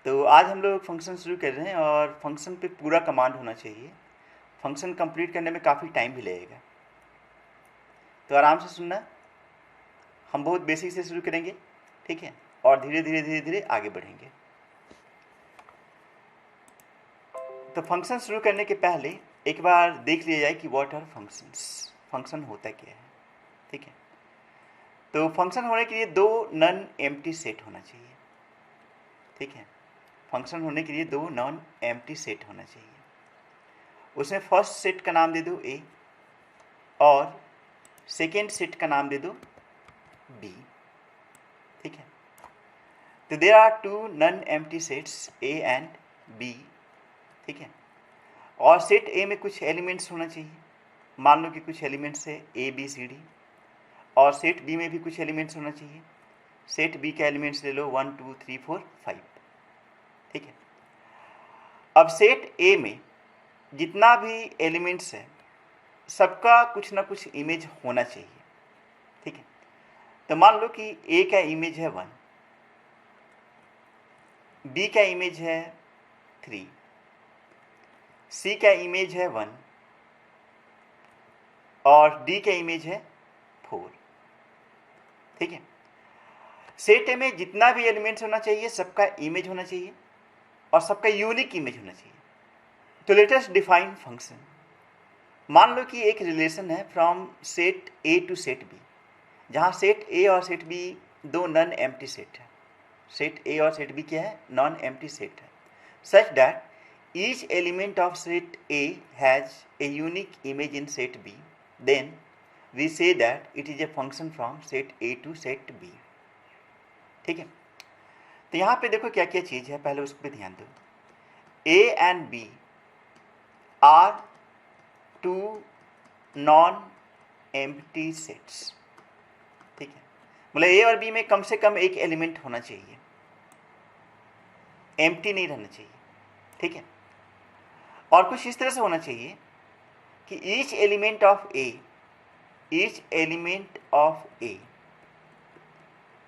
तो आज हम लोग फंक्शन शुरू कर रहे हैं और फंक्शन पे पूरा कमांड होना चाहिए। फंक्शन कंप्लीट करने में काफ़ी टाइम भी लगेगा, तो आराम से सुनना। हम बहुत बेसिक से शुरू करेंगे, ठीक है, और धीरे धीरे धीरे धीरे आगे बढ़ेंगे। तो फंक्शन शुरू करने के पहले एक बार देख लिया जाए कि व्हाट आर फंक्शंस, फंक्शन होता क्या है, ठीक है। तो फंक्शन होने के लिए दो नॉन एम्प्टी सेट होना चाहिए, ठीक है। फंक्शन होने के लिए दो नॉन एम्प्टी सेट होना चाहिए। उसमें फर्स्ट सेट का नाम दे दो ए और सेकेंड सेट का नाम दे दो बी, ठीक है। तो there are two non empty sets A and B, ठीक है। और सेट ए में कुछ एलिमेंट्स होना चाहिए। मान लो कि कुछ एलिमेंट्स है ए बी सी डी, और सेट बी में भी कुछ एलिमेंट्स होना चाहिए। सेट बी के एलिमेंट्स ले लो 1 2 3 4 5, ठीक है। अब सेट ए में जितना भी एलिमेंट्स है सबका कुछ ना कुछ इमेज होना चाहिए, ठीक है। तो मान लो कि ए का इमेज है 1, बी का इमेज है 3, सी का इमेज है 1 और डी का इमेज है 4, ठीक है। सेट ए में जितना भी एलिमेंट्स होना चाहिए सबका इमेज होना चाहिए और सबका यूनिक इमेज होना चाहिए। तो लेट अस डिफाइन फंक्शन। मान लो कि एक रिलेशन है from set A to set B, जहाँ सेट ए और सेट बी दो नॉन एम्प्टी सेट है। सेट ए और सेट बी क्या है? नॉन एम्प्टी सेट है। Such that each element of set A has a unique image in set B, then we say that it is a function from set A to set B, ठीक है। तो यहाँ पे देखो क्या क्या चीज़ है, पहले उस पर ध्यान दो। A and B are two non empty sets, ठीक है। मतलब ए और बी में कम से कम एक एलिमेंट होना चाहिए, एम्प्टी नहीं रहना चाहिए, ठीक है। और कुछ इस तरह से होना चाहिए कि each element of A, each element of A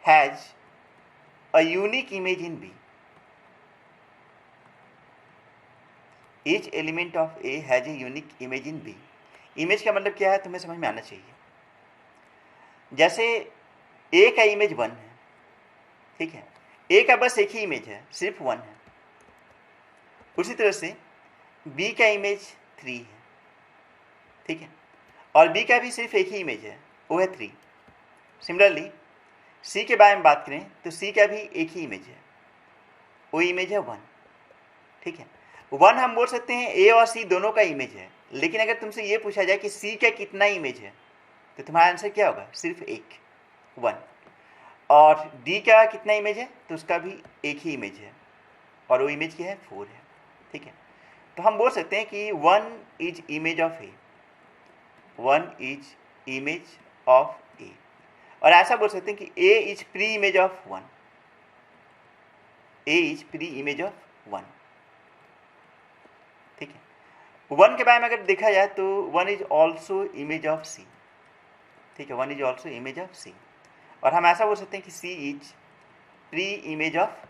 has a unique image in B. Each element of A has a unique image in B. Image का मतलब क्या है तुम्हें समझ में आना चाहिए। जैसे ए का इमेज 1 है, ठीक है। ए का बस एक ही इमेज है, सिर्फ 1 है। उसी तरह से बी का इमेज 3 है, ठीक है। और बी का भी सिर्फ एक ही इमेज है, वो है 3। सिमिलरली सी के बारे में बात करें तो सी का भी एक ही इमेज है, वो इमेज है 1, ठीक है। 1 हम बोल सकते हैं ए और सी दोनों का इमेज है, लेकिन अगर तुमसे ये पूछा जाए कि सी का कितना इमेज है तो तुम्हारा आंसर क्या होगा? सिर्फ एक, 1। और डी का कितना इमेज है तो उसका भी एक ही इमेज है, और वो इमेज क्या है? 4 है, ठीक है। तो हम बोल सकते हैं कि 1 is image of A, 1 is image of A. और ऐसा बोल सकते हैं कि A is pre image of 1, A is pre image of 1, ठीक है। 1 के बारे में अगर देखा जाए तो 1 इज ऑल्सो इमेज ऑफ सी, ठीक है। 1 इज ऑल्सो इमेज ऑफ सी। और हम ऐसा बोल सकते हैं कि सी इज प्री इमेज ऑफ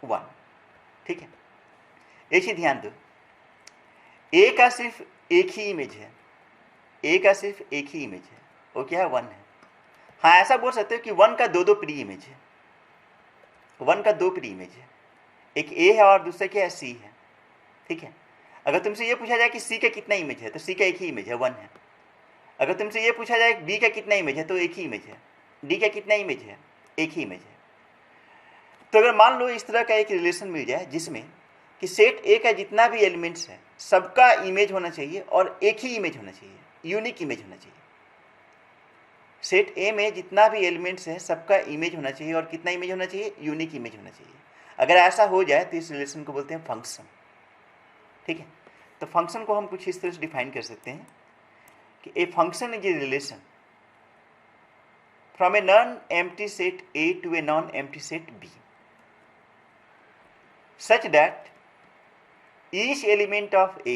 1, ठीक है। एक ही ध्यान दो, ए का सिर्फ एक ही इमेज है, ए का सिर्फ एक ही इमेज है, वो क्या है? 1 है। हाँ, ऐसा बोल सकते हो कि 1 का दो प्री इमेज है, 1 का 2 प्री इमेज है, एक ए है और दूसरा क्या है? सी है, ठीक है। अगर तुमसे ये पूछा जाए कि सी का कितना इमेज है तो सी का एक ही इमेज है, 1 है। अगर तुमसे ये पूछा जाए बी का कितना इमेज है तो एक ही इमेज है, डी का कितना इमेज है? एक ही इमेज है। तो अगर मान लो इस तरह का एक रिलेशन मिल जाए जिसमें कि सेट ए का जितना भी एलिमेंट्स है सबका इमेज होना चाहिए और एक ही इमेज होना चाहिए, यूनिक इमेज होना चाहिए। सेट ए में जितना भी एलिमेंट्स है सबका इमेज होना चाहिए, और कितना इमेज होना चाहिए? यूनिक इमेज होना चाहिए। अगर ऐसा हो जाए तो इस रिलेशन को बोलते हैं फंक्शन, ठीक है। तो फंक्शन को हम कुछ इस तरह से डिफाइन कर सकते हैं कि a function is a relation from a non empty set A to a non empty set B, such that each element of A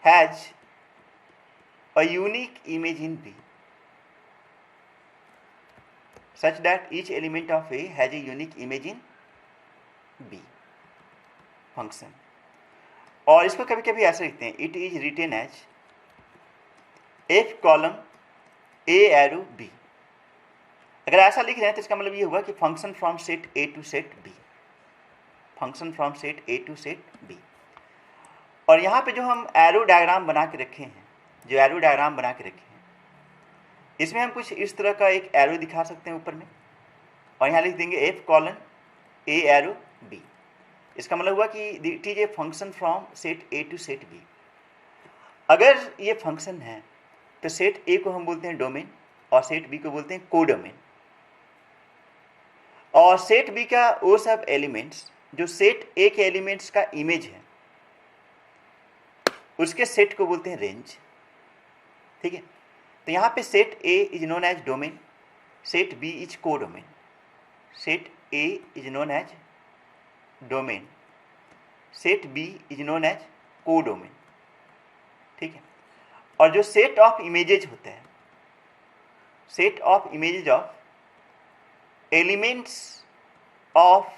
has a unique image in B, such that each element of A has a unique image in B function. और इसको कभी कभी ऐसा लिखते हैं, it is written as F colon A arrow B। अगर ऐसा लिख रहे हैं तो इसका मतलब ये हुआ कि function from set A to set B, function from set A to set B। और यहाँ पे जो हम एरो डायग्राम बना के रखे हैं, जो एरो डायग्राम बना के रखे हैं, इसमें हम कुछ इस तरह का एक एरो दिखा सकते हैं ऊपर में, और यहाँ लिख देंगे F colon A arrow B। इसका मतलब हुआ कि it is a function from set A to set B। अगर ये फंक्शन है तो सेट A को हम बोलते हैं डोमेन और सेट B को बोलते हैं कोडोमेन। और सेट B का वो सब एलिमेंट्स जो सेट A के एलिमेंट्स का इमेज है, उसके सेट को बोलते हैं रेंज। ठीक है, तो यहाँ पे set A is known as domain, set B is codomain. Set A is known as domain, set B is known as codomain. ठीक है, और जो सेट ऑफ इमेजेज होते हैं, set of images of elements of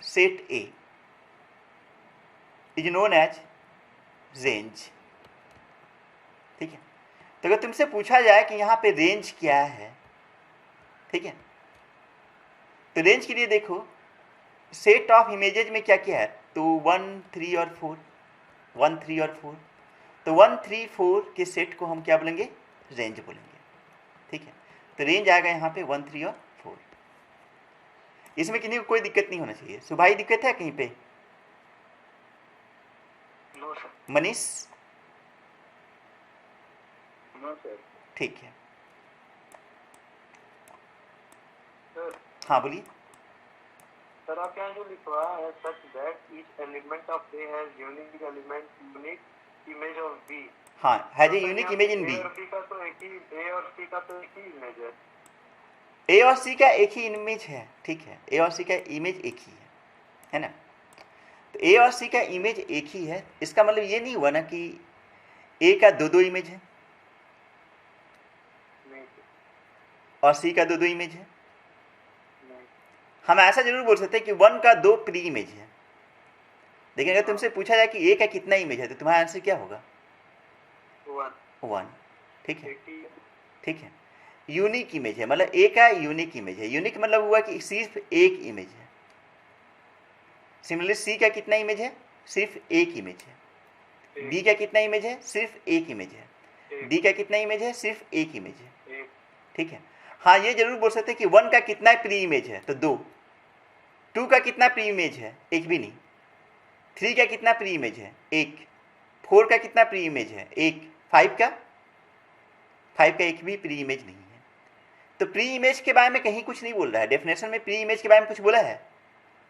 set A is known as range. ठीक है, तो अगर तुमसे पूछा जाए कि यहाँ पे रेंज क्या है, ठीक है, तो रेंज के लिए देखो सेट ऑफ इमेजेज में क्या क्या है, तो 1 3 और 4, 1 3 और 4, तो 1 3 4 के सेट को हम क्या बोलेंगे, रेंज बोलेंगे। ठीक है, तो रेंज आएगा यहाँ पे 1 3 और 4। इसमें किसी को कोई दिक्कत नहीं होना चाहिए। सुभाई दिक्कत है कहीं पे? No sir. Manish? No sir. ठीक है, सर हाँ बोलिए। सर आप यहाँ जो लिखवा है such that each element of A has unique element unique image of B. हाँ, has a unique image in B. A और बी का तो एक ही, ए और सी का तो एक ही इमेज है। ए और सी का एक ही इमेज है, ठीक है, ए और सी का इमेज एक ही है ना। तो ए और सी का इमेज एक ही है, इसका मतलब ये नहीं हुआ ना कि ए का दो दो इमेज है नहीं और सी का दो दो इमेज है। नहीं। हम ऐसा जरूर बोल सकते हैं कि 1 का 2 प्री इमेज है। लेकिन अगर तुमसे पूछा जाए कि ए का कितना इमेज है, तो तुम्हारा आंसर क्या होगा? 1। ठीक है, ठीक है, यूनिक इमेज है, मतलब ए का यूनिक इमेज है। यूनिक मतलब हुआ कि सिर्फ एक इमेज है। सिमिलरली सी का कितना इमेज है? सिर्फ एक इमेज है। बी का कितना इमेज है? सिर्फ एक इमेज है। डी का कितना इमेज है? सिर्फ एक इमेज है। ठीक है, हाँ ये जरूर बोल सकते हैं कि 1 का कितना प्री इमेज है, तो 2। 2 का कितना प्री इमेज है? एक भी नहीं। 3 का कितना प्री इमेज है? 1। 4 का कितना प्री इमेज है? 1। 5 का एक भी प्री इमेज नहीं है। तो प्री इमेज के बारे में कहीं कुछ नहीं बोल रहा है। डेफिनेशन में प्री इमेज के बारे में कुछ बोला है?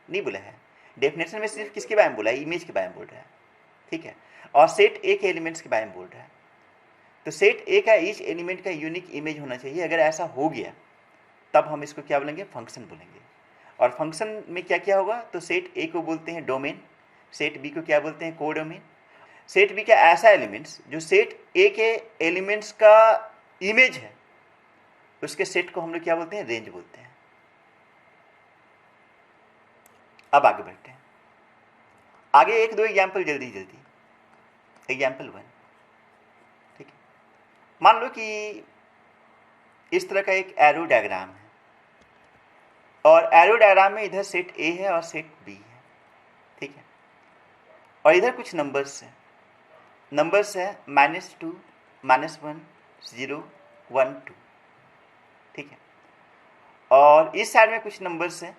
नहीं बोला है। डेफिनेशन में सिर्फ किसके बारे में बोला है? इमेज के बारे में बोल रहा है। ठीक है, और सेट ए के एलिमेंट्स के बारे में बोल रहा है। तो सेट ए का ईच एलिमेंट का यूनिक इमेज होना चाहिए। अगर ऐसा हो गया तब हम इसको क्या बोलेंगे? फंक्शन बोलेंगे। और फंक्शन में क्या क्या होगा? तो सेट ए को बोलते हैं डोमेन, सेट बी को क्या बोलते हैं? कोडोमेन। सेट बी का ऐसा एलिमेंट्स जो सेट ए के एलिमेंट्स का इमेज है, उसके सेट को हम लोग क्या बोलते हैं? रेंज बोलते हैं। अब आगे बढ़ते हैं। आगे एक दो एग्जाम्पल जल्दी जल्दी। एग्जाम्पल 1, ठीक है, मान लो कि इस तरह का एक एरो डायग्राम है और एरो डायग्राम में इधर सेट ए है और सेट बी है। ठीक है, और इधर कुछ नंबर्स हैं। नंबर्स है -2, -1, 0, 1, 2। ठीक है, और इस साइड में कुछ नंबर्स हैं।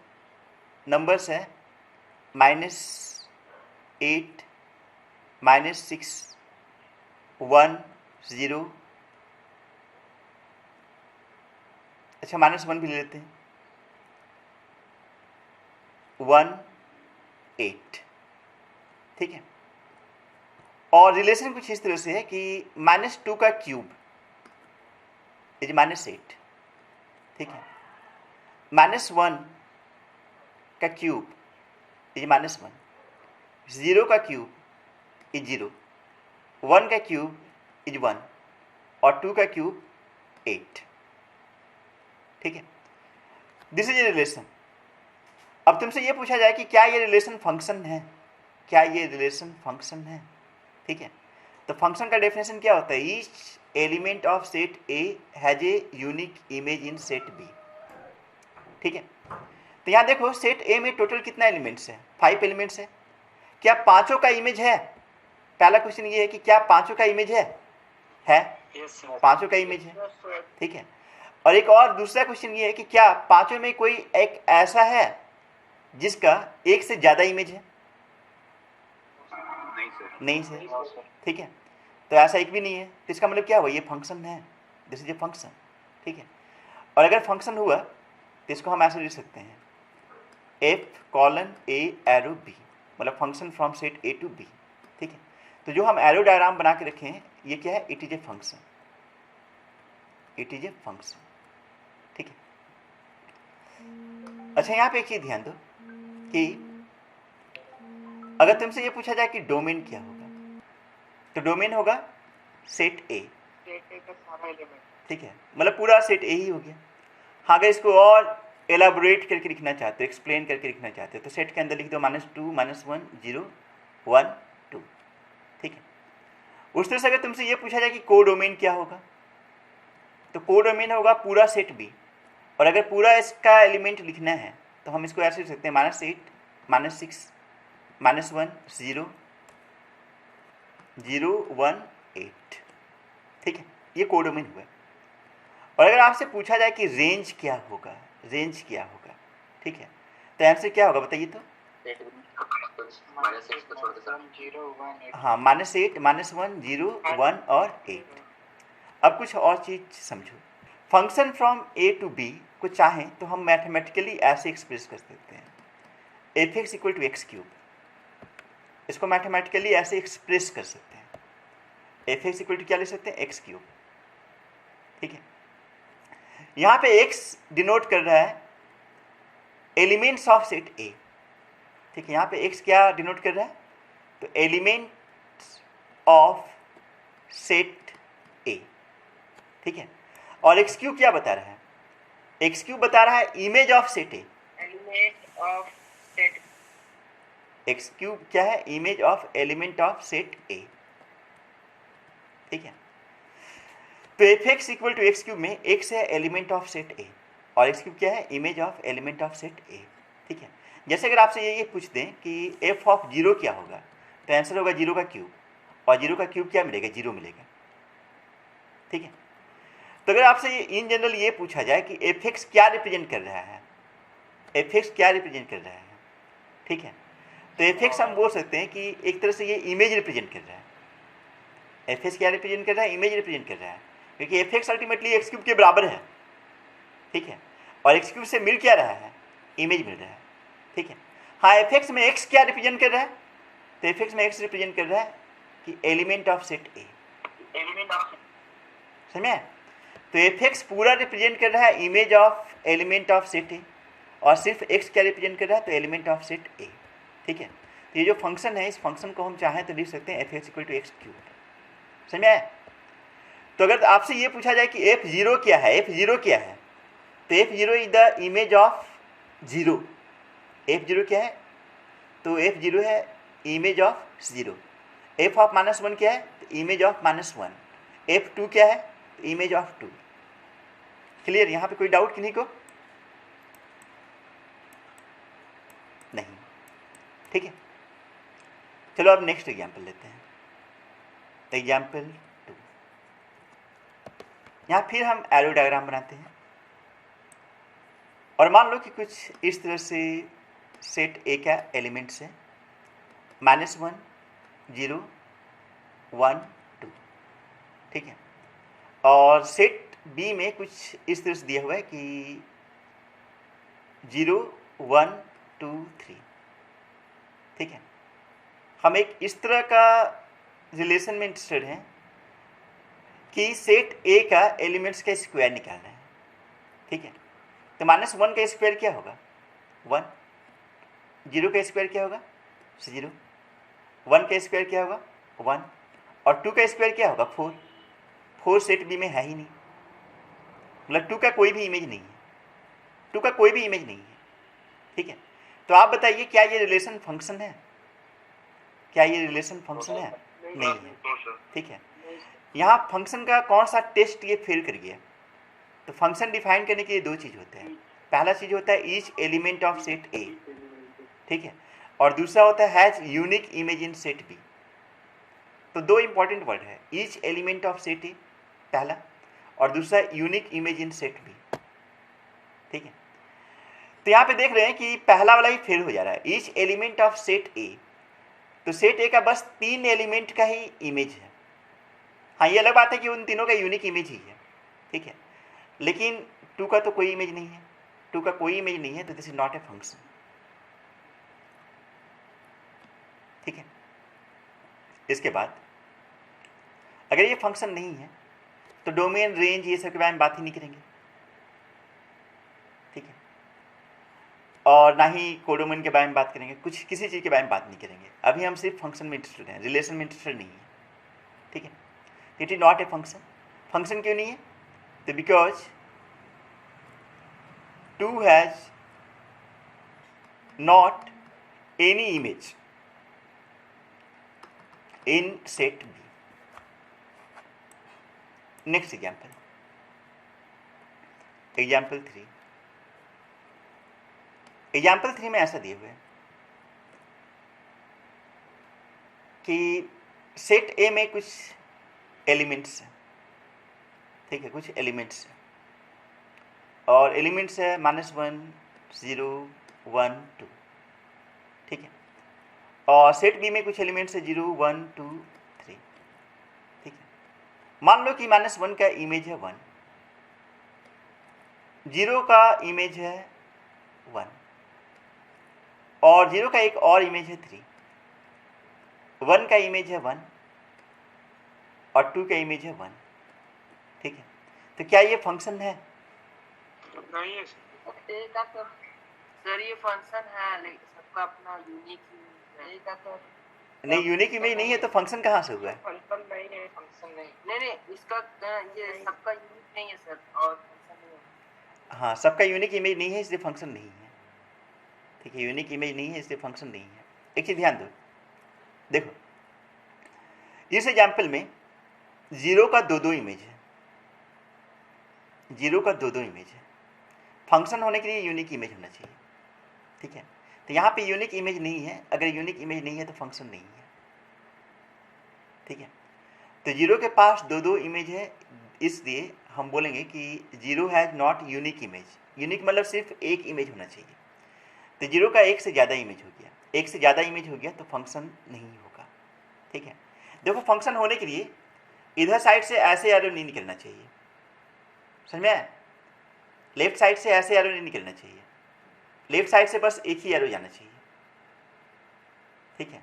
नंबर्स है -8, -6, 1, 0। अच्छा, -1 भी ले लेते हैं। 1, 8। ठीक है, और रिलेशन कुछ इस तरह से है कि -2 का क्यूब इज -8। ठीक है, -1 का क्यूब इज -1, 0 का क्यूब इज 0, 1 का क्यूब इज 1 और 2 का क्यूब 8। ठीक है, दिस इज ए रिलेशन। अब तुमसे ये पूछा जाए कि क्या ये रिलेशन फंक्शन है, क्या ये रिलेशन फंक्शन है, ठीक है। तो फंक्शन का डेफिनेशन क्या होता है, each element of set A has a unique image in set B, ठीक है। तो यहाँ देखो सेट ए में टोटल कितना एलिमेंट्स है, 5 एलिमेंट्स है। क्या पांचों का इमेज है, पहला क्वेश्चन ये है कि क्या पांचों का इमेज है Yes, sir. पांचों का इमेज है, Yes, sir. ठीक है। और एक और दूसरा क्वेश्चन ये है कि क्या पांचों में कोई एक ऐसा है जिसका एक से ज्यादा इमेज है, नहीं सर। नहीं सर, हाँ सर। ठीक है। तो ऐसा एक भी नहीं है, तो इसका मतलब क्या हुआ, ये फंक्शन है, दिस इज ए फंक्शन, ठीक है। और अगर फंक्शन हुआ तो इसको हम ऐसे लिख सकते हैं F:A_B, मतलब function from set A to B, ठीक है। तो जो हम एरो डायग्राम बना के रखे हैं ये क्या है, it is a function, it is a function, ठीक है। अच्छा यहाँ पे एक चीज ध्यान दो कि अगर तुमसे ये पूछा जाए कि डोमेन क्या होगा, तो डोमेन होगा सेट ए, सेट ए का सारा एलिमेंट। ठीक है, मतलब पूरा सेट ए ही हो गया। हाँ अगर इसको और एलाबोरेट करके लिखना चाहते हो, एक्सप्लेन करके लिखना चाहते हो, तो सेट के अंदर लिख दो -2, -1, 0, 1, 2, ठीक है। उस तरह से अगर तुमसे ये पूछा जाए कि कोडोमेन क्या होगा, तो कोडोमेन होगा पूरा सेट बी, और अगर पूरा इसका एलिमेंट लिखना है तो हम इसको ऐसे लिख सकते हैं -8, -6, -1, 0, 0, 1, 8, ठीक है, ये कोडोमेन हुआ। और अगर आपसे पूछा जाए कि रेंज क्या होगा, रेंज क्या होगा, ठीक है, तो आंसर क्या होगा बताइए तो, -6 को छोड़ के सर 0, 1, 8। हाँ -8, -1, 0, 1 और 8। अब कुछ और चीज समझो, function from A to B को चाहें तो हम मैथमेटिकली ऐसे एक्सप्रेस कर सकते हैं f(x = x³), इसको मैथमेटिकली ऐसे एक्सप्रेस कर सकते हैं f(x = क्या ले सकते हैं, x³, ठीक है। यहाँ पे x डिनोट कर रहा है एलिमेंट्स ऑफ सेट ए, ठीक है। यहाँ पे x क्या डिनोट कर रहा है, तो एलिमेंट्स ऑफ सेट ए, ठीक है। और x³ क्या बता रहा है, x³ बता रहा है image of set A, element of set. x³ क्या है, image of element of set A, ठीक है। तो f(x = x³) में x है एलिमेंट ऑफ सेट ए और x³ क्या है, image of element of set A, ठीक है। जैसे अगर आपसे ये पूछ दें कि f(0) क्या होगा, तो आंसर होगा 0 का क्यूब, और 0 का क्यूब क्या मिलेगा, 0 मिलेगा, ठीक है। तो अगर आपसे इन जनरल ये पूछा जाए कि f(x) क्या रिप्रेजेंट कर रहा है, f(x) क्या रिप्रेजेंट कर रहा है, ठीक है, तो f(x) हम बोल सकते हैं कि एक तरह से ये इमेज रिप्रेजेंट कर रहा है। f(x) क्या रिप्रेजेंट कर रहा है, इमेज रिप्रेजेंट कर रहा है, क्योंकि f(x) अल्टीमेटली x³ के बराबर है, ठीक है, और x³ से मिल क्या रहा है, इमेज मिल रहा है, ठीक है। हाँ f(x) में x क्या रिप्रेजेंट कर रहा है, तो f(x) में x रिप्रेजेंट कर रहा है कि element of set A, element of समझ में। तो f(x) पूरा रिप्रेजेंट कर रहा है image of element of set A, और सिर्फ x क्या रिप्रेजेंट कर रहा है, तो एलिमेंट ऑफ सेट ए, ठीक है। तो ये जो फंक्शन है, इस फंक्शन को हम चाहें तो लिख सकते हैं f(x = x³), समझ में आया। तो अगर आपसे ये पूछा जाए कि f(0) क्या है, f(0) क्या है, तो f(0) is the image of 0, f(0) क्या है, तो f(0) है इमेज ऑफ 0, f(-1) क्या है, तो इमेज ऑफ -1, f(2) क्या है, तो इमेज ऑफ 2। क्लियर, यहाँ पे कोई डाउट किन्हीं को नहीं, ठीक है। चलो अब नेक्स्ट एग्जाम्पल लेते हैं, एग्जाम्पल 2। यहाँ फिर हम एरो डायग्राम बनाते हैं, और मान लो कि कुछ इस तरह से सेट ए का एलिमेंट्स है -1, 0, 1, 2, ठीक है। और सेट बी में कुछ इस तरह से दिया हुआ है कि 0, 1, 2, 3, ठीक है। हम एक इस तरह का रिलेशन में इंटरेस्टेड हैं कि सेट ए का एलिमेंट्स का स्क्वायर निकालना है, ठीक है। तो -1 का स्क्वायर क्या होगा, 1, 0 का स्क्वायर क्या होगा, 0, 1 का स्क्वायर क्या होगा, 1, और 2 का स्क्वायर क्या होगा, 4, 4 सेट बी में है ही नहीं, मतलब 2 का कोई भी इमेज नहीं है, टू का कोई भी इमेज नहीं है, ठीक है। तो आप बताइए क्या ये रिलेशन फंक्शन है? क्या ये रिलेशन फंक्शन है? नहीं है, ठीक है। यहाँ फंक्शन का कौन सा टेस्ट ये फेल कर गया? तो फंक्शन डिफाइन करने के लिए दो चीज़ होते हैं। पहला चीज़ होता है each element of set A, ठीक है, और दूसरा होता है has unique image in set B. तो दो इंपॉर्टेंट वर्ड है, each element of set A पहला, और दूसरा unique image in set B, ठीक है। तो यहाँ पे देख रहे हैं कि पहला वाला ही फेल हो जा रहा है, ईच एलिमेंट ऑफ सेट ए। तो सेट ए का बस 3 एलिमेंट का ही इमेज है। हाँ, ये अलग बात है कि उन तीनों का यूनिक इमेज ही है, ठीक है, लेकिन टू का तो कोई इमेज नहीं है, टू का कोई इमेज नहीं है, तो this is not a function, ठीक है। इसके बाद अगर ये फंक्शन नहीं है तो डोमेन, रेंज, ये सब के बारे में बात ही नहीं करेंगे, ठीक है, और ना ही कोडोमेन के बारे में बात करेंगे, कुछ किसी चीज़ के बारे में बात नहीं करेंगे। अभी हम सिर्फ फंक्शन में इंटरेस्टेड हैं, रिलेशन में इंटरेस्टेड नहीं है, ठीक है। It is not a function. Function क्यों नहीं है? तो because two has not any image in set B. Next example, example 3। Example 3 में ऐसा दिए हुए हैं कि सेट ए में कुछ एलिमेंट्स हैं, ठीक है, कुछ एलिमेंट्स हैं, और एलिमेंट्स है -1, 0, 1, 2, ठीक है, और सेट बी में कुछ एलिमेंट्स है 0, 1, 2, 3, ठीक है। मान लो कि -1 का इमेज है 1, 0 का इमेज है 1, और 0 का एक और इमेज है 3, 1 का इमेज है 1 और 2 का इमेज है 1, ठीक है। तो क्या ये फंक्शन है? नहीं है सर, ये फंक्शन है, लेकिन सबका अपना यूनिक है। तो नहीं, यूनिक इमेज नहीं है तो फंक्शन कहाँ से हुआ है? फंक्शन नहीं है, फंक्शन नहीं, इसका ये सबका यूनिक नहीं है सर, और फंक्शन नहीं है। हाँ, सबका यूनिक इमेज नहीं है इसलिए फंक्शन नहीं है, ठीक है, यूनिक इमेज नहीं है इसलिए फंक्शन नहीं है। एक चीज़ ध्यान दो, देखो इस एग्जाम्पल में 0 का 2 इमेज है, 0 का 2 इमेज है। फंक्शन होने के लिए यूनिक इमेज होना चाहिए, ठीक है। तो यहाँ पे यूनिक इमेज नहीं है, अगर यूनिक इमेज नहीं है तो फंक्शन नहीं है, ठीक है। तो 0 के पास 2 इमेज है, इसलिए हम बोलेंगे कि 0 has not unique image. Unique मतलब सिर्फ एक इमेज होना चाहिए। तो 0 का एक से ज़्यादा इमेज हो गया, एक से ज़्यादा इमेज हो गया तो फंक्शन नहीं होगा, ठीक है। देखो फंक्शन होने के लिए इधर साइड से ऐसे एरो नहीं निकलना चाहिए, समझ में आया? लेफ्ट साइड से ऐसे एरो नहीं निकलना चाहिए, लेफ्ट साइड से बस एक ही एरो जाना चाहिए, ठीक है।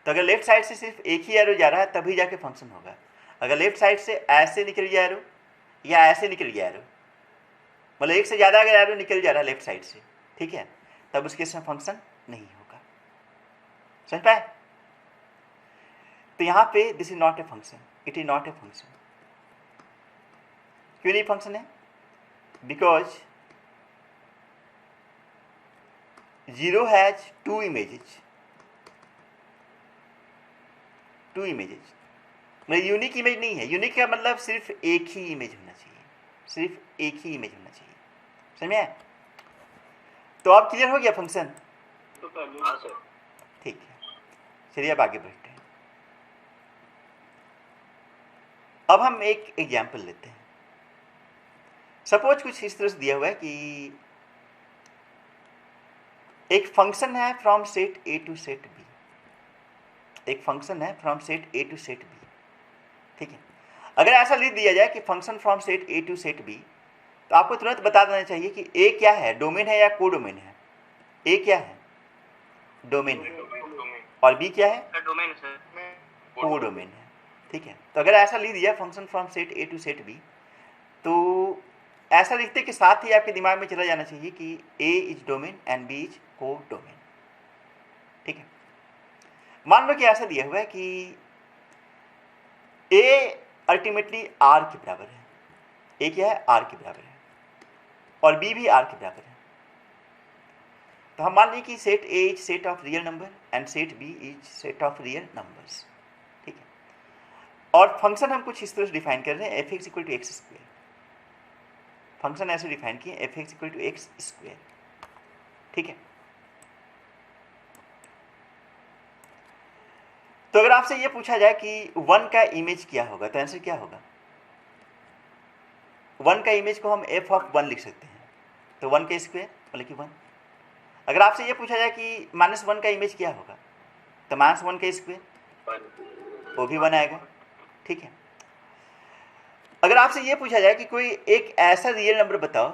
तो अगर लेफ्ट साइड से सिर्फ एक ही एरो जा रहा है तभी जाके फंक्शन होगा। अगर लेफ्ट साइड से ऐसे निकल गया एरो या ऐसे निकल गया एरो, मतलब एक से ज़्यादा अगर एरो निकल जा रहा है लेफ्ट साइड से, ठीक है, तब उसके इसमें फंक्शन नहीं होगा, समझ पाए? तो यहाँ पे this is not a function, it is not a function. क्यों नहीं फंक्शन है? बिकॉज 0 हैज 2 इमेजेस, 2 इमेजेस, मतलब यूनिक इमेज नहीं है। यूनिक का मतलब सिर्फ एक ही इमेज होना चाहिए, सिर्फ एक ही इमेज होना चाहिए, समझ में आया? तो अब क्लियर हो गया फंक्शन? ठीक है, चलिए अब आगे बढ़ते हैं। अब हम एक एग्जाम्पल लेते हैं। सपोज कुछ इस तरह से दिया हुआ है कि एक फंक्शन है from set A to set B, एक फंक्शन है from set A to set B, ठीक है। अगर ऐसा लिख दिया जाए कि function from set A to set B, तो आपको तुरंत बता देना चाहिए कि ए क्या है, डोमेन है या कोडोमेन है। ए क्या है? डोमेन है, और बी क्या है? डोमेन सर, कोडोमेन है, ठीक है। तो अगर ऐसा लिख दिया function from set A to set B, तो ऐसा लिखते के साथ ही आपके दिमाग में चला जाना चाहिए कि A is domain and B is codomain, ठीक है। मान लो कि ऐसा दिया हुआ है कि ए अल्टीमेटली आर के बराबर है, ए क्या है? आर के बराबर है, और बी भी आर के बराबर है, तो हम मान लीजिए कि set A is set of real number and set B is set of real numbers, ठीक है। और फंक्शन हम कुछ इस तरह से डिफाइन कर रहे हैं, f x equal to x square. Function ऐसे डिफाइन किए, f x equal to x square, ठीक है। तो अगर आपसे ये पूछा जाए कि 1 का इमेज क्या होगा, तो आंसर क्या होगा? 1 का इमेज को हम एफ ऑफ 1 लिख सकते हैं, तो 1 का स्क्वायर मतलब कि 1। अगर आपसे ये पूछा जाए कि -1 का इमेज क्या होगा, तो -1 का स्क्वायर, वो भी 1 आएगा, ठीक है। अगर आपसे ये पूछा जाए कि कोई एक ऐसा रियल नंबर बताओ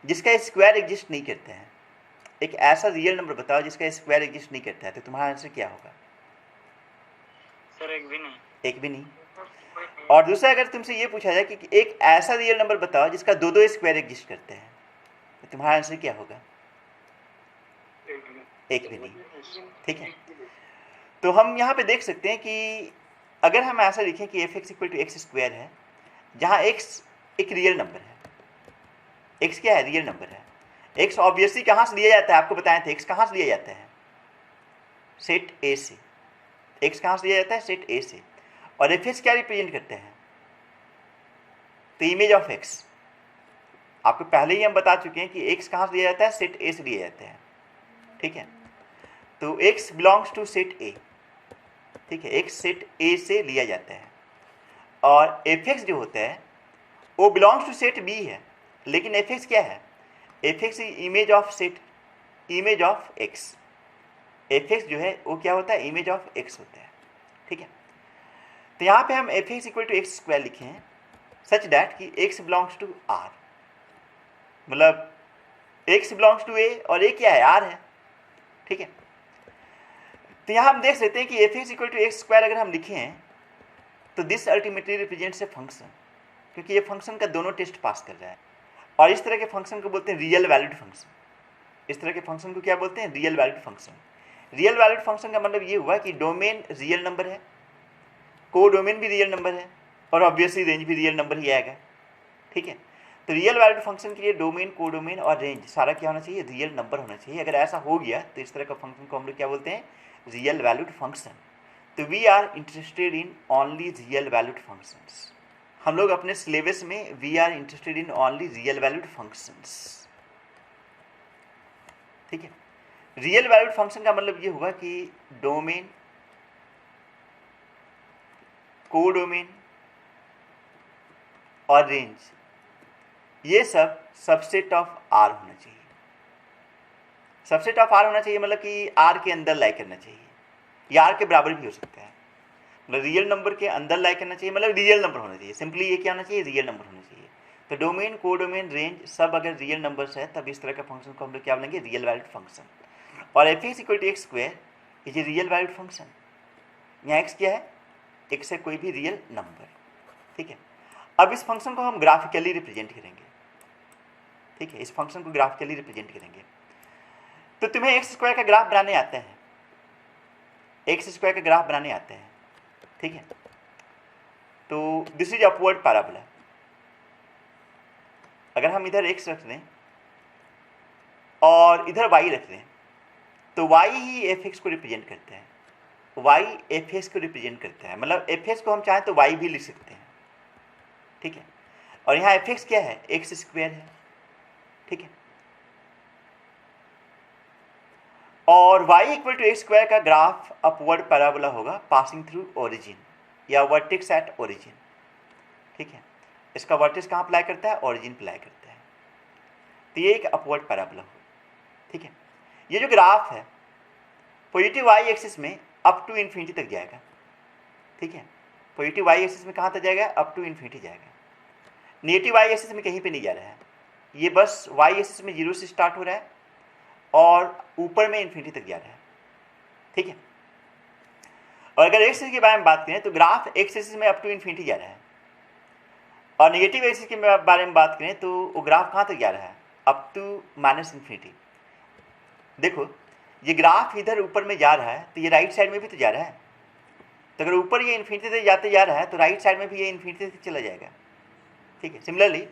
जिसका स्क्वायर एग्जिस्ट नहीं करता है, एक ऐसा रियल नंबर बताओ जिसका स्क्वायर एग्जिस्ट नहीं करता है, तो तुम्हारा आंसर क्या होगा? सर एक भी नहीं। एक भी नहीं। और दूसरा, अगर तुमसे ये पूछा जाए कि एक ऐसा रियल नंबर बताओ जिसका दो स्क्वायर एग्जिस्ट करते हैं, तो तुम्हारा आंसर क्या होगा? एक भी नहीं, ठीक है। तो हम यहाँ पे देख सकते हैं कि अगर हम ऐसा लिखें कि f x equal to x square है, जहाँ एक्स एक रियल नंबर है, एक्स क्या है? रियल नंबर है। एक्स ऑब्वियसली कहाँ से लिया जाता है? आपको बताया था, एक्स कहाँ से लिया जाता है? सेट ए से। एक्स कहाँ से लिया जाता है? सेट ए से। और एफ एक्स क्या रिप्रेजेंट करते हैं? तो इमेज ऑफ एक्स। आपको पहले ही हम बता चुके हैं कि एक्स कहाँ से लिया जाता है? सेट ए से लिया जाता है, ठीक है। तो x belongs to set A, ठीक है, एक्स सेट ए से लिया जाता है। और एफ एक्स जो होता है वो बिलोंग्स टू सेट बी है, लेकिन एफ एक्स क्या है? F x image of set, image of x. F x जो है वो क्या होता है? इमेज ऑफ एक्स होता है, ठीक है। तो यहाँ पे हम f x equal to x square लिखे हैं सच डैट कि एक्स बिलोंग्स टू आर, मतलब एक्स बिलोंग्स टू ए और ए क्या है? आर है, ठीक है। तो यहाँ हम देख सकते हैं कि f x equal to x square अगर हम लिखे हैं तो this ultimately represents a function, क्योंकि ये फंक्शन का दोनों टेस्ट पास कर रहा है। और इस तरह के फंक्शन को बोलते हैं रियल वैलिड फंक्शन। इस तरह के फंक्शन को क्या बोलते हैं? Real valid function. Real valid function का मतलब ये हुआ कि डोमेन रियल नंबर है, को डोमेन भी रियल नंबर है, और ऑब्वियसली रेंज भी रियल नंबर ही आएगा, ठीक है। तो रियल वैलिड फंक्शन के लिए डोमेन, को डोमेन और रेंज सारा क्या होना चाहिए? रियल नंबर होना चाहिए। अगर ऐसा हो गया तो इस तरह का फंक्शन को हम लोग क्या बोलते हैं? Real valued function. तो we are interested in only real valued functions. हम लोग अपने सिलेबस में we are interested in only real valued functions, ठीक है। रियल वैल्यूड फंक्शन का मतलब ये हुआ कि डोमेन, को डोमेन और रेंज, ये सब सबसेट ऑफ आर होना चाहिए। सबसेट ऑफ आर होना चाहिए मतलब कि आर के अंदर लाई करना चाहिए, या आर के बराबर भी हो सकता है। मतलब रियल नंबर के अंदर लाई करना चाहिए, मतलब रियल नंबर होना चाहिए। सिंपली ये क्या होना चाहिए? रियल नंबर होना चाहिए। तो डोमेन, को डोमेन, रेंज सब अगर रियल नंबर्स है तब इस तरह का फंक्शन को हम लोग क्या बोलेंगे? Real valued function. और f x equal to x square is a real valued function. यहाँ एक्स क्या है? एक्स है कोई भी रियल नंबर, ठीक है। अब इस फंक्शन को हम ग्राफिकली रिप्रेजेंट करेंगे, ठीक है। इस फंक्शन को ग्राफिकली रिप्रेजेंट करेंगे। तो तुम्हें एक्स स्क्वायर का ग्राफ बनाने आता है, एक्स स्क्वायर का ग्राफ बनाने आते हैं, ठीक है। तो दिस इज अपवर्ड पैराबोला। अगर हम इधर एक्स रख दें और इधर वाई रख दें तो वाई ही एफ एक्स को रिप्रेजेंट करते हैं, वाई एफ एक्स को रिप्रेजेंट करता है। मतलब एफ एक्स को हम चाहें तो वाई भी लिख सकते हैं, ठीक है। और यहाँ एफ एक्स क्या है? एक्स स्क्वायर है, ठीक है। और y equal to x square का ग्राफ अपवर्ड पैराबोला होगा पासिंग थ्रू ओरिजिन या वर्टेक्स एट ओरिजिन, ठीक है। इसका वर्टेक्स कहाँ अप्लाई करता है? ओरिजिन अप्लाई करता है। तो ये एक अपवर्ड पैराबोला हो, ठीक है। ये जो ग्राफ है पॉजिटिव y एक्सिस में अप टू इन्फिनिटी तक जाएगा, ठीक है। पॉजिटिव y एक्सिस में कहाँ तक जाएगा? अप टू इन्फिनिटी जाएगा। नेगेटिव y एक्सिस में कहीं पे नहीं जा रहा है, ये बस y एक्सिस में 0 से स्टार्ट हो रहा है और ऊपर में इन्फिनिटी तक जा रहा है, ठीक है। और अगर एक्स एक्सिस के बारे में बात करें तो ग्राफ एक्स एक्सिस में अप टू इन्फिनिटी जा रहा है, और नेगेटिव एक्सिस के बारे में बात करें तो वो ग्राफ कहाँ तक जा रहा है? Up to minus infinity. देखो ये ग्राफ इधर ऊपर में जा रहा है तो ये राइट साइड में भी तो जा रहा है। तो अगर ऊपर ये इन्फिनिटी तक जाते जा रहा है तो राइट साइड में भी ये इन्फिनिटी तक चला जाएगा, ठीक है। सिमिलरली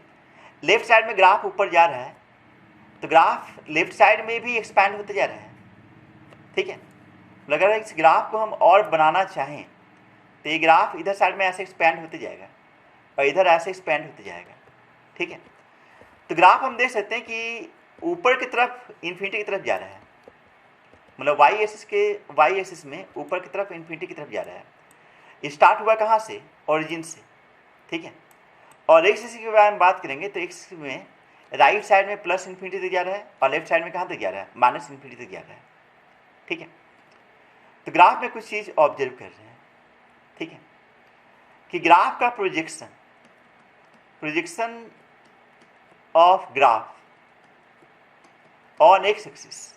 लेफ्ट साइड में ग्राफ ऊपर जा रहा है तो ग्राफ लेफ्ट साइड में भी एक्सपैंड होते जा रहा है, ठीक है। अगर इस ग्राफ को हम और बनाना चाहें तो ये ग्राफ इधर साइड में ऐसे एक्सपैंड होते जाएगा और इधर ऐसे एक्सपैंड होते जाएगा, ठीक है। तो ग्राफ हम देख सकते हैं कि ऊपर की तरफ इन्फिनिटी की तरफ जा रहा है, मतलब वाई एक्सिस में ऊपर की तरफ इन्फिनिटी की तरफ जा रहा है। स्टार्ट हुआ कहाँ से? ओरिजिन से, ठीक है। और एक्स एक्सिस के बारे में बात करेंगे तो एक्स में राइट साइड में प्लस इन्फिनिटी तक जा रहा है और लेफ्ट साइड में कहाँ तक जा रहा है? माइनस इन्फिनिटी तक जा रहा है, ठीक है। तो ग्राफ में कुछ चीज़ ऑब्जर्व कर रहे हैं, ठीक है, कि ग्राफ का projection of graph on x axis,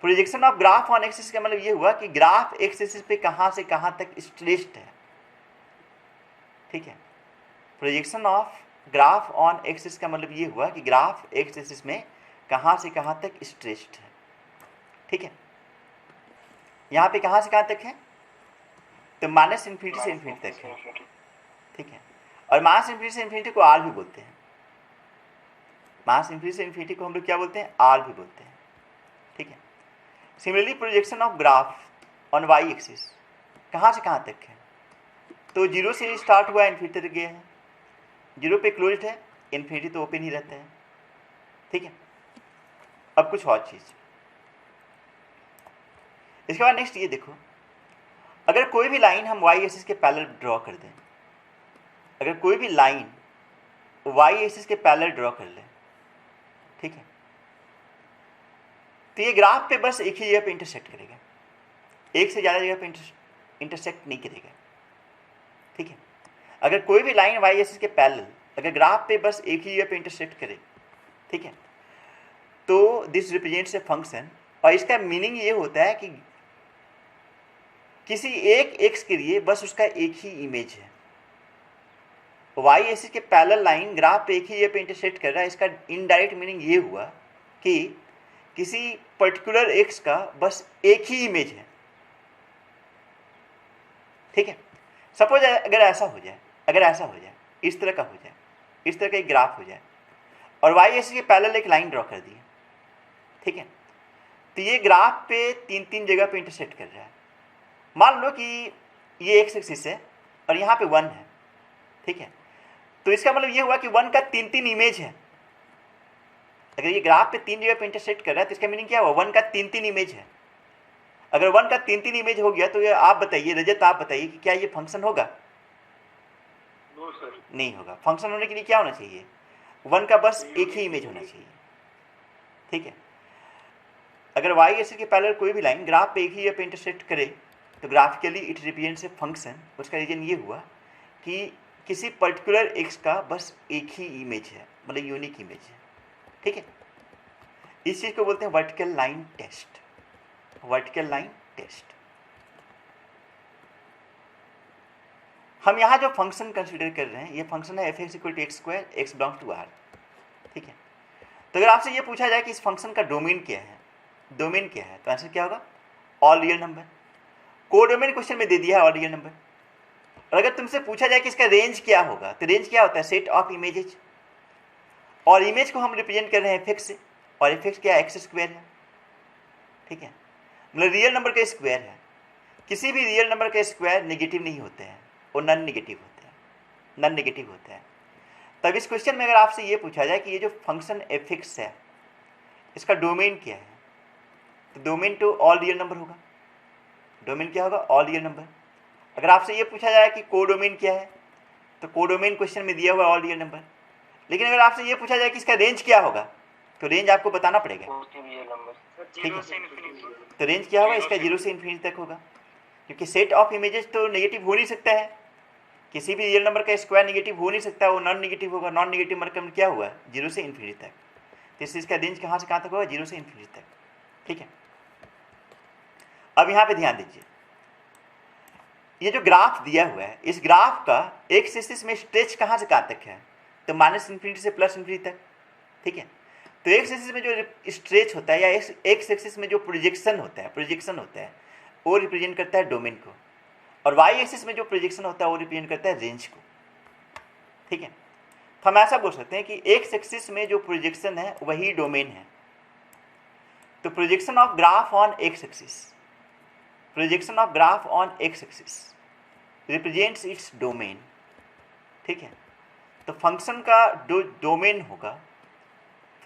projection of graph on axis का मतलब ये हुआ कि ग्राफ एक्स एक्सिस पे कहाँ से कहाँ तक स्ट्रेच्ड है, ठीक है। Projection of graph on axis का मतलब ये हुआ कि ग्राफ एक्स एक्सिस में कहाँ से कहाँ तक स्ट्रेच्ड है, ठीक है। यहाँ पे कहाँ से कहाँ तक है? तो माइनस इन्फिनिटी से इन्फिनिटी तक है, ठीक है। और माइनस इन्फिनिटी से इन्फिनिटी को आर भी बोलते हैं, माइनस इन्फिनिटी से इन्फिनिटी को हम लोग क्या बोलते हैं? आर भी बोलते हैं, ठीक है। Similarly projection of graph on y axis कहाँ से कहाँ तक है? तो 0 से स्टार्ट हुआ, इन्फिनिटी तक गया है, 0 पे क्लोज्ड है, इन्फिनिटी तो ओपन ही रहता है, ठीक है। अब कुछ और चीज़, इसके बाद नेक्स्ट ये देखो, अगर कोई भी लाइन हम वाई एक्सिस के पैरेलल ड्रॉ कर दें, अगर कोई भी लाइन वाई एक्सिस के पैरेलल ड्रॉ कर ले, ठीक है, तो ये ग्राफ पे बस एक ही जगह पे इंटरसेक्ट करेगा, एक से ज़्यादा जगह पे इंटरसेक्ट नहीं करेगा, ठीक है। अगर कोई भी लाइन वाई एक्सिस के पैरेलल अगर ग्राफ पे बस एक ही जगह पे इंटरसेक्ट करे, ठीक है, तो दिस रिप्रेजेंट्स ए फंक्शन, और इसका मीनिंग ये होता है कि किसी एक एक्स के लिए बस उसका एक ही इमेज है। वाई एक्सिस के पैरेलल लाइन ग्राफ पे एक ही जगह पे इंटरसेक्ट कर रहा है, इसका इनडायरेक्ट मीनिंग ये हुआ कि किसी पर्टिकुलर एक्स का बस एक ही इमेज है, ठीक है। सपोज अगर ऐसा हो जाए, इस तरह का हो जाए, इस तरह का एक ग्राफ हो जाए और वाई एक्सिस के पैरेलल एक लाइन ड्रॉ कर दी है, ठीक है, तो ये ग्राफ पे तीन तीन जगह पे इंटरसेक्ट कर रहा है। मान लो कि ये एक्स एक्सिस है और यहाँ पे 1 है, ठीक है, तो इसका मतलब ये हुआ कि 1 का तीन तीन इमेज है। अगर ये ग्राफ पे 3 जगह पे इंटरसेक्ट कर रहा है तो इसका मीनिंग क्या हुआ? 1 का तीन तीन इमेज है। अगर 1 का तीन तीन इमेज हो गया तो ये आप बताइए, रजत आप बताइए कि क्या ये फंक्शन होगा? नहीं होगा। फंक्शन होने के लिए क्या होना चाहिए? 1 का बस एक ही इमेज होना चाहिए, ठीक है। अगर वाई एक्सिस के पैरेलल कोई भी लाइन ग्राफ पे एक ही जगह पे इंटरसेक्ट करे तो graphically it represents a function. उसका रीजन ये हुआ कि किसी पर्टिकुलर एक्स का बस एक ही इमेज है, मतलब यूनिक इमेज है, ठीक है। इस चीज़ को बोलते हैं vertical line test, vertical line test. हम यहाँ जो फंक्शन कंसीडर कर रहे हैं ये फंक्शन है f(x = x², x belongs to R), ठीक है। तो अगर आपसे ये पूछा जाए कि इस फंक्शन का डोमेन क्या है, तो आंसर क्या होगा? All real number. Codomain question में दे दिया है ऑल रियल नंबर। और अगर तुमसे पूछा जाए कि इसका रेंज क्या होगा, तो रेंज क्या होता है? सेट ऑफ इमेजेज, और इमेज को हम रिप्रेजेंट कर रहे हैं f(x) से, और f(x) क्या है? x² है, ठीक है, मतलब रियल नंबर का स्क्वायर है। किसी भी रियल नंबर का स्क्वायर नेगेटिव नहीं होते हैं, वो नॉन नेगेटिव होते हैं। तब इस क्वेश्चन में अगर आपसे ये पूछा जाए कि ये जो फंक्शन f(x) है इसका डोमेन क्या है, तो डोमेन तो ऑल रियल नंबर होगा। डोमेन क्या होगा? All real number. अगर आपसे ये पूछा जाए कि कोडोमेन क्या है, तो कोडोमेन क्वेश्चन में दिया हुआ ऑल रियल नंबर। लेकिन अगर आपसे ये पूछा जाए कि इसका रेंज क्या होगा, तो रेंज आपको बताना पड़ेगा, ठीक है। तो रेंज क्या होगा? इसका 0 से इन्फिनिटी तक होगा, क्योंकि सेट ऑफ इमेजेस तो नेगेटिव हो नहीं सकता है। किसी भी रियल नंबर का स्क्वायर नेगेटिव हो नहीं सकता, वो नॉन नेगेटिव होगा। नॉन नेगेटिव मतलब क्या हुआ? 0 से इन्फिनिटी तक। तो इससे इसका रेंज कहाँ से कहाँ तक होगा? 0 से इन्फिनिटी तक, ठीक है। अब यहाँ पे ध्यान दीजिए, ये जो ग्राफ दिया हुआ है, इस ग्राफ का एक्स एक्सिस में स्ट्रेच कहाँ से कहाँ तक है? तो माइनस इन्फिनिटी से प्लस इन्फिनिटी तक, ठीक है। तो एक्स एक्सिस में जो स्ट्रेच होता है या एक्स एक्सिस में जो प्रोजेक्शन होता है वो रिप्रेजेंट करता है डोमेन को, और वाई एक्सिस में जो प्रोजेक्शन होता है वो रिप्रेजेंट करता है रेंज को, ठीक है। तो हम ऐसा बोल सकते हैं कि एक्स एक्सिस में जो प्रोजेक्शन है वही डोमेन है। तो projection of graph on x axis, projection of graph on x axis represents its domain. ठीक है, तो फंक्शन का जो डोमेन होगा,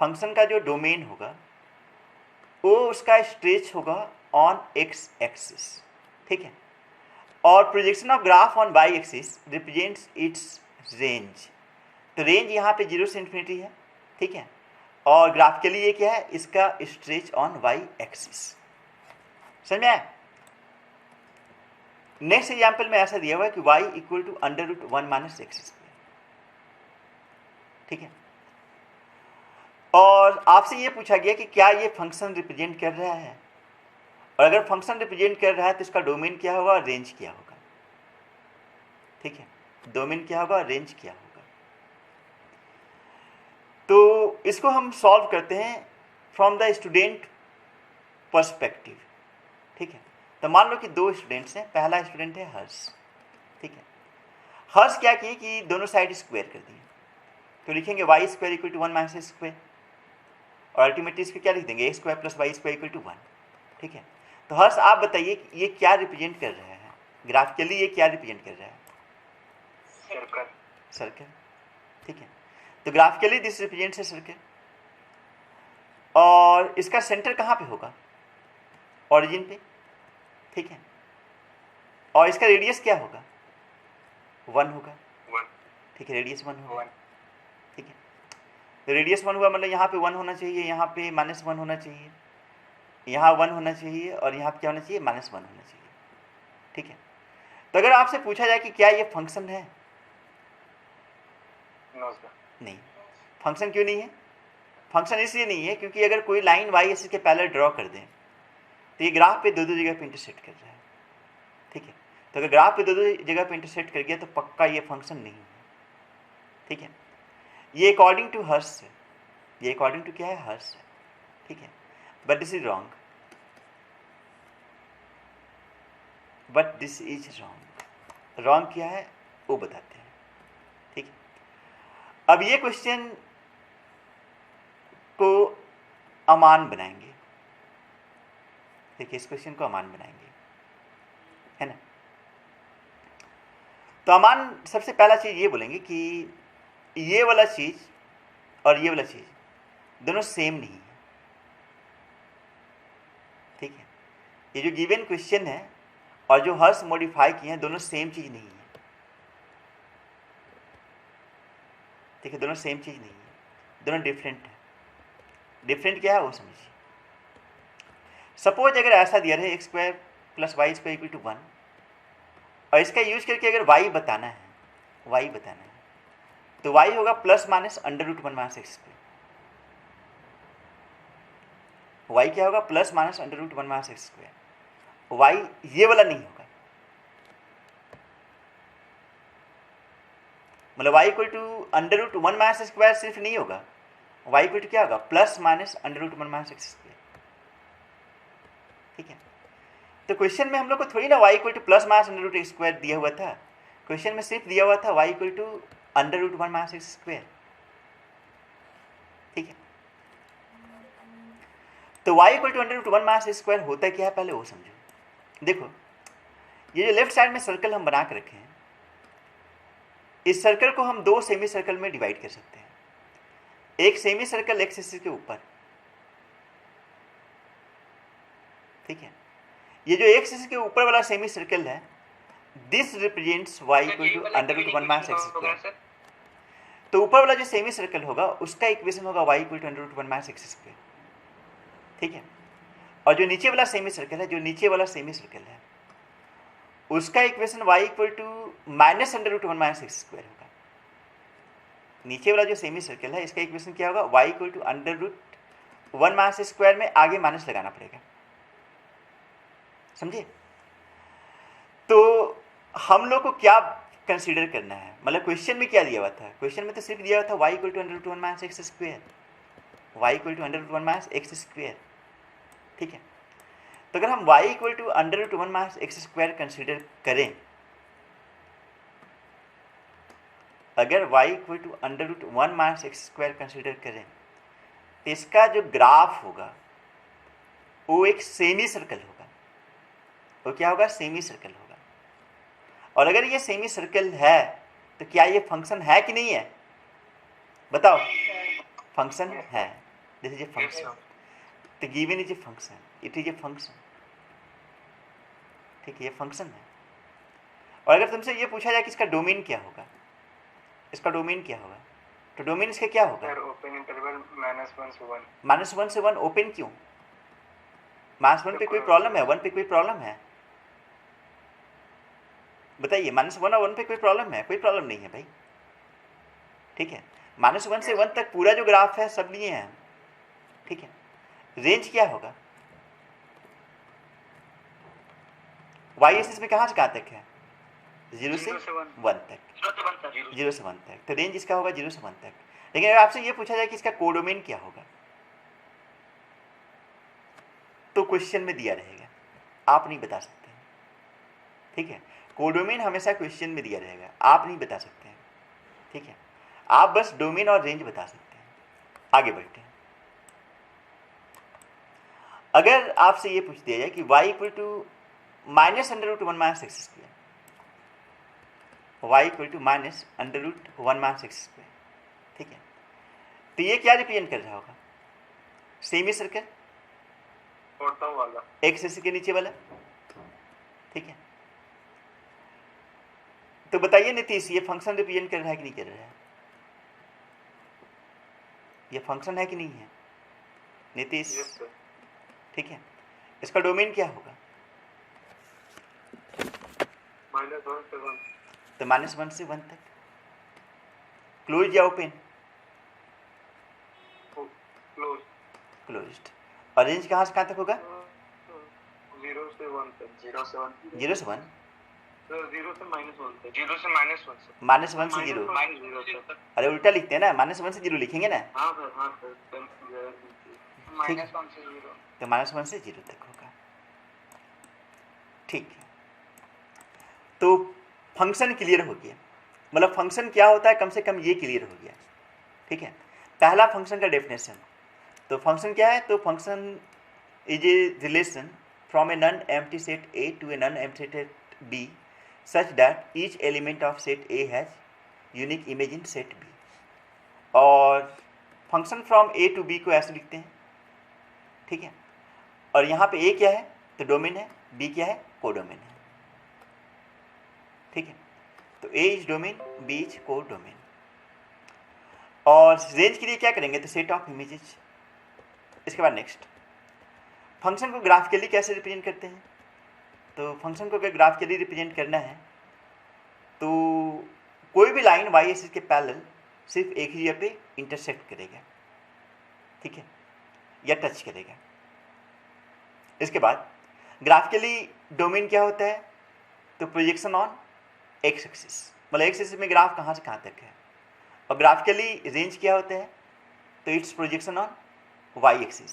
फंक्शन का जो डोमेन होगा वो उसका स्ट्रेच होगा ऑन एक्स एक्सिस। ठीक है, और projection of graph on y axis represents its range. तो रेंज यहाँ पे 0 से इन्फिनिटी है। ठीक है, और ग्राफ के लिए क्या है, इसका स्ट्रेच ऑन वाई एक्सिस। समझ में आया? नेक्स्ट एग्जाम्पल में ऐसा दिया हुआ है कि y equal to under root 1 minus x square. ठीक है, और आपसे ये पूछा गया कि क्या ये फंक्शन रिप्रेजेंट कर रहा है, और अगर फंक्शन रिप्रेजेंट कर रहा है तो इसका डोमेन क्या होगा और रेंज क्या होगा। ठीक है, डोमेन क्या होगा और रेंज क्या होगा। तो इसको हम सॉल्व करते हैं फ्रॉम द स्टूडेंट पर्सपेक्टिव। ठीक है, तो मान लो कि दो स्टूडेंट्स हैं, पहला स्टूडेंट है हर्ष। ठीक है, हर्ष क्या किए कि दोनों साइड स्क्वायर कर दिए, तो लिखेंगे y square equal to 1 minus square, और अल्टीमेटली इसको क्या लिख देंगे, a square plus y square equal to 1। ठीक है, तो हर्ष आप बताइए कि ये क्या रिप्रेजेंट कर रहा है, ग्राफिकली ये क्या रिप्रेजेंट कर रहा है, सर्कल। सर्कल। ठीक है, तो graphically this represents a circle, और इसका सेंटर कहाँ पे होगा, ओरिजिन पे। ठीक है, और इसका रेडियस क्या होगा, 1 होगा। 1। ठीक है, रेडियस 1 होगा। 1। ठीक है, तो रेडियस 1 हुआ, मतलब यहाँ पे 1 होना चाहिए, यहाँ पे -1 होना चाहिए, यहाँ 1 होना चाहिए, और यहाँ पे क्या होना चाहिए, -1 होना चाहिए। ठीक है, तो अगर आपसे पूछा जाए कि क्या ये फंक्शन है, नो सर। नहीं। फंक्शन क्यों नहीं है, फंक्शन इसलिए नहीं है क्योंकि अगर कोई लाइन वाई एक्सिस के पैरेलल ड्रॉ कर दें तो ये ग्राफ पे दो जगह पे इंटरसेक्ट कर रहा है। ठीक है, तो अगर ग्राफ पे दो जगह पे इंटरसेक्ट कर गया तो पक्का ये फंक्शन नहीं है। ठीक है, ये अकॉर्डिंग टू हर्ष है, ये अकॉर्डिंग टू क्या है, हर्ष है। ठीक है, but this is wrong, but this is wrong. Wrong क्या है वो बताते हैं। ठीक है, अब ये क्वेश्चन को अमान बनाएंगे। देखिए, इस क्वेश्चन को अमान बनाएंगे, है ना। तो अमान सबसे पहला चीज ये बोलेंगे कि ये वाला चीज और ये वाला चीज दोनों सेम नहीं है। ठीक है, ये जो गिवन क्वेश्चन है और जो हर्ष मॉडिफाई किए हैं दोनों सेम चीज नहीं है। ठीक है, दोनों सेम चीज नहीं है, दोनों डिफरेंट है। डिफरेंट क्या है वो समझिए। सपोज अगर ऐसा दिया रहे x square plus y square equal to 1, और इसका यूज करके अगर y बताना है, y बताना है, तो y होगा plus minus under root 1 minus x square. y क्या होगा, plus minus under root 1 minus x square. y ये वाला नहीं होगा, मतलब y equal to under root 1 minus square सिर्फ नहीं होगा, y इक्वल टू क्या होगा, plus minus under root 1 minus x square. ठीक है, तो क्वेश्चन में हम लोग को थोड़ी ना y equal to plus minus under root x square दिया हुआ था, क्वेश्चन में सिर्फ दिया हुआ था y equal to under root 1 minus x square. ठीक है, तो y equal to under root 1 minus x square होता क्या है पहले वो समझो। देखो, ये जो लेफ्ट साइड में सर्कल हम बना के रखे हैं, इस सर्कल को हम दो सेमी सर्कल में डिवाइड कर सकते हैं। एक सेमी सर्कल एक्स एक्सिस के ऊपर, ठीक है, ये जो एक्स एक्सिस के ऊपर वाला सेमी सर्कल है, this represents y equal to under root 1 minus x square. तो ऊपर वाला जो सेमी सर्कल होगा उसका इक्वेशन होगा y equal to under root 1 minus x square. ठीक है, और जो नीचे वाला सेमी सर्कल है, जो नीचे वाला सेमी सर्कल है, उसका equation y equal to minus under root 1 minus x square होगा। नीचे वाला जो सेमी सर्कल है इसका इक्वेशन क्या होगा, y equal to under root 1 minus square में आगे माइनस लगाना पड़ेगा। समझे? तो हम लोग को क्या कंसीडर करना है, मतलब क्वेश्चन में क्या दिया हुआ था, क्वेश्चन में तो सिर्फ दिया हुआ था y equal to under root 1 minus x square, y equal to under root 1 minus x square. ठीक है, तो अगर हम y equal to under root 1 minus x square consider करें अगर y equal to under root 1 minus x square consider करें तो इसका जो ग्राफ होगा वो एक सेमी सर्कल होगा। वो क्या होगा? सेमी सर्कल होगा। और अगर ये सेमी सर्कल है तो क्या ये फंक्शन है कि नहीं है? बताओ। फंक्शन है। This is a function. तो given is a function, it is a function. ठीक है, ये फंक्शन है। और अगर तुमसे ये पूछा जाए कि इसका डोमेन क्या होगा, इसका डोमेन क्या होगा, तो डोमेन इसका क्या होगा? ओपन इंटरवल -1 से 1। -1 से 1 ओपन क्यों? -1 पे कोई प्रॉब्लम है? 1 पे कोई प्रॉब्लम है? बताइए, -1 और 1 पे कोई प्रॉब्लम है? कोई प्रॉब्लम नहीं है भाई। ठीक है, -1 से 1 तक पूरा जो ग्राफ है सब लिए हैं। ठीक है, रेंज क्या होगा? वाई एक्सिस में कहाँ से कहाँ तक है? 0 से 1 तक। 0 से 1 तक, तो रेंज इसका होगा 0 से 1 तक। लेकिन अगर आपसे ये पूछा जाए कि इसका कोडोमेन क्या होगा, तो क्वेश्चन में दिया रहेगा, आप नहीं बता सकते हैं। ठीक है, कोडोमेन हमेशा क्वेश्चन में दिया रहेगा, आप नहीं बता सकते हैं। ठीक है, आप बस डोमेन और रेंज बता सकते हैं। आगे बढ़ते हैं। अगर आपसे ये पूछ दिया जाए कि y equal to -√1 minus x square, y equal to -√1 minus x square, ठीक है, तो ये क्या रिप्रेजेंट कर रहा होगा? सेमी सर्कल, वाला एक्स एक्सिस के नीचे वाला। ठीक है, तो बताइए नीतीश, ये फंक्शन रिप्रेजेंट कर रहा है कि नहीं कर रहा है? ये फंक्शन है कि नहीं है नीतीश? ठीक है, इसका डोमेन क्या होगा? -1 से 1। तो -1 से 1 तक। क्लोज या ओपन? क्लोज। क्लोज्ड। और रेंज कहाँ से कहाँ तक होगा? 0 से 1 तक। 0 से 1। 0 से 1। 0 से -1 तक। 0 से -1 से। -1 से 0। -0 तक। अरे उल्टा लिखते हैं ना, -1 से 0 लिखेंगे ना। हाँ सर, हाँ सर। -1 से 0। तो -1 से 0 तक होगा। ठीक है, तो फंक्शन क्लियर हो गया। मतलब फंक्शन क्या होता है, कम से कम ये क्लियर हो गया। ठीक है, पहला फंक्शन का डेफिनेशन। तो फंक्शन क्या है? तो function is a relation from a non empty set A to a non empty set B such that each element of set A has unique image in set B। और function from A to B को ऐसे लिखते हैं। ठीक है, और यहाँ पे A क्या है? तो डोमेन है। B क्या है? कोडोमेन है। ठीक है, तो A is domain, B is codomain. और रेंज के लिए क्या करेंगे? तो सेट ऑफ इमेजेस। इसके बाद नेक्स्ट, फंक्शन को ग्राफिकली कैसे रिप्रेजेंट करते हैं? तो फंक्शन को अगर ग्राफिकली रिप्रेजेंट करना है तो कोई भी लाइन वाई एक्सिस के पैरेलल सिर्फ एक ही जगह पे इंटरसेक्ट करेगा। ठीक है, या टच करेगा। इसके बाद ग्राफिकली डोमेन क्या होता है? तो प्रोजेक्शन ऑन एक्स एक्सिस, मतलब एक्स एक्सिस में ग्राफ कहाँ से कहाँ तक है। और ग्राफिकली रेंज क्या होता है? तो it's projection on y axis,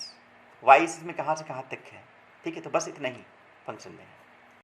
y axis में कहाँ से कहाँ तक है। ठीक है, तो बस इतना ही फंक्शन में है।